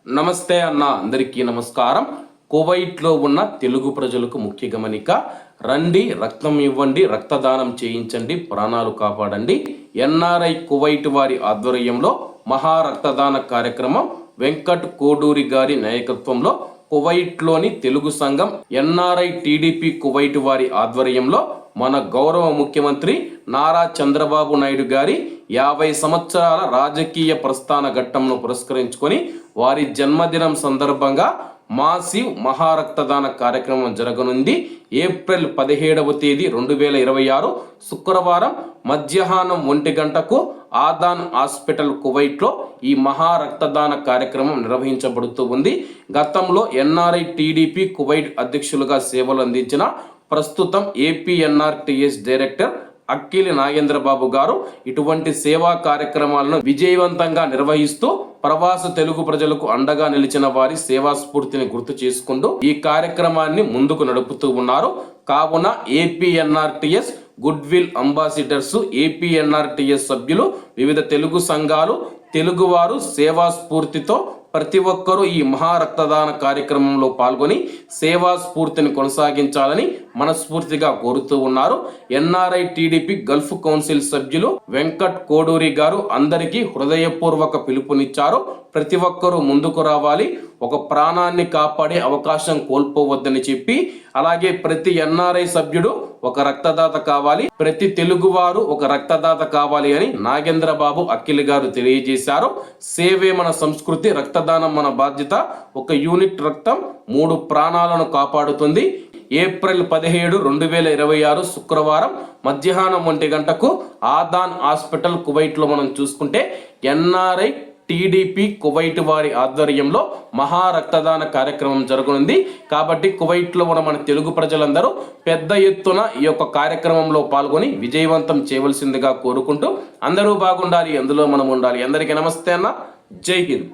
నమస్తే అన్న, అందరికీ నమస్కారం. కువైట్లో ఉన్న తెలుగు ప్రజలకు ముఖ్య గమనిక. రండి, రక్తం ఇవ్వండి, రక్తదానం చేయించండి, ప్రాణాలు కాపాడండి. ఎన్ఆర్ఐ కువైట్ వారి ఆధ్వర్యంలో మహా రక్తదాన కార్యక్రమం వెంకట్ కోడూరి గారి నాయకత్వంలో కువైట్లోని తెలుగు సంఘం ఎన్ఆర్ఐ టీడీపీ కువైట్ వారి ఆధ్వర్యంలో మన గౌరవ ముఖ్యమంత్రి నారా చంద్రబాబు నాయుడు గారి 50 సంవత్సరాల రాజకీయ ప్రస్థాన ఘట్టంను పురస్కరించుకొని వారి జన్మదినం సందర్భంగా మాసివ్ మహారక్తదాన కార్యక్రమం జరగనుంది. ఏప్రిల్ 17వ తేదీ 2026 శుక్రవారం మధ్యాహ్నం 1 గంటకు ఆదాన్ హాస్పిటల్ కువైట్లో ఈ మహారక్తదాన కార్యక్రమం నిర్వహించబడుతూ ఉంది. గతంలో ఎన్ఆర్ఐ టీడీపీ కువైట్ అధ్యక్షులుగా సేవలు అందించిన ప్రస్తుతం ఏపీఎన్ఆర్టీఎస్ డైరెక్టర్ అక్కిలి నాగేంద్రబాబు గారు ఇటువంటి సేవా కార్యక్రమాలను విజయవంతంగా నిర్వహిస్తూ ప్రవాస తెలుగు ప్రజలకు అండగా నిలిచిన వారి సేవా స్ఫూర్తిని గుర్తు చేసుకుంటూ ఈ కార్యక్రమాన్ని ముందుకు నడుపుతూ ఉన్నారు. కావున APNRTS good will ambassadors, APNRTS సభ్యులు, వివిధ తెలుగు సంఘాలు, తెలుగువారు సేవా స్ఫూర్తితో ప్రతి ఒక్కరూ ఈ మహారక్తదాన కార్యక్రమంలో పాల్గొని సేవా స్ఫూర్తిని కొనసాగించాలని మనస్ఫూర్తిగా కోరుతూ ఉన్నారు. ఎన్ఆర్ఐ టీడీపీ గల్ఫ్ కౌన్సిల్ సభ్యులు వెంకట్ కోడూరి గారు అందరికీ హృదయపూర్వక పిలుపునిచ్చారు. ప్రతి ఒక్కరూ ముందుకు రావాలి, ఒక ప్రాణాన్ని కాపాడే అవకాశం కోల్పోవద్దని చెప్పి, అలాగే ప్రతి ఎన్ఆర్ఐ సభ్యుడు ఒక రక్తదాత కావాలి, ప్రతి తెలుగువారు ఒక రక్తదాత కావాలి అని నాగేంద్రబాబు అక్కిలి గారు తెలియజేశారు. సేవే మన సంస్కృతి, రక్తదానం మన బాధ్యత. ఒక యూనిట్ రక్తం 3 ప్రాణాలను కాపాడుతుంది. ఏప్రిల్ 17, 2026 శుక్రవారం మధ్యాహ్నం 1 గంటకు ఆదాన్ హాస్పిటల్ కువైట్లో మనం చూసుకుంటే ఎన్ఆర్ఐ టీడీపీ కువైట్ వారి ఆధ్వర్యంలో మహా రక్తదాన కార్యక్రమం జరగనుంది. కాబట్టి కువైట్లో ఉన్న మన తెలుగు ప్రజలందరూ పెద్ద ఎత్తున ఈ యొక్క కార్యక్రమంలో పాల్గొని విజయవంతం చేయవలసిందిగా కోరుకుంటూ అందరూ బాగుండాలి, అందులో మనం ఉండాలి. అందరికీ నమస్తే అన్న, జై హింద్.